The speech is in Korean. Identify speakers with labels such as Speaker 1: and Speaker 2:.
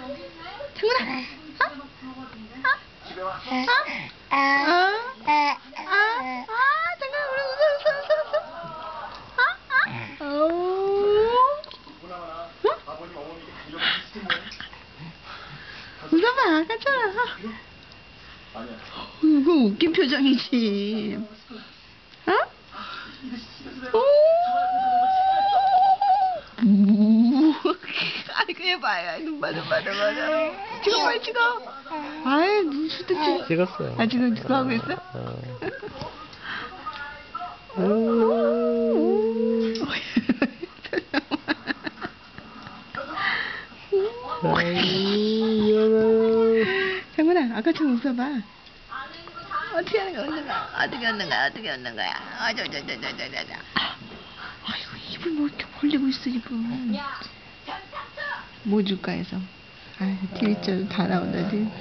Speaker 1: 장훈아. 장훈아, 웃어봐, 괜찮아. 이거 웃긴 표정이지. 어? 아이고, 해봐요. 눈 맞아. 찍어봐요, 찍어. 아이, 눈수도 찍어.
Speaker 2: 찍었어요.
Speaker 1: 아, 지금 그거 하고 있어? 장훈아, 아까처럼 웃어봐. 어떻게 하는 거야, 웃는 거야. 아이고, 입을 뭐 이렇게 벌리고 있어, 입을. 뭐 줄까 해서. 아, TV처럼 다 나온다, 지금.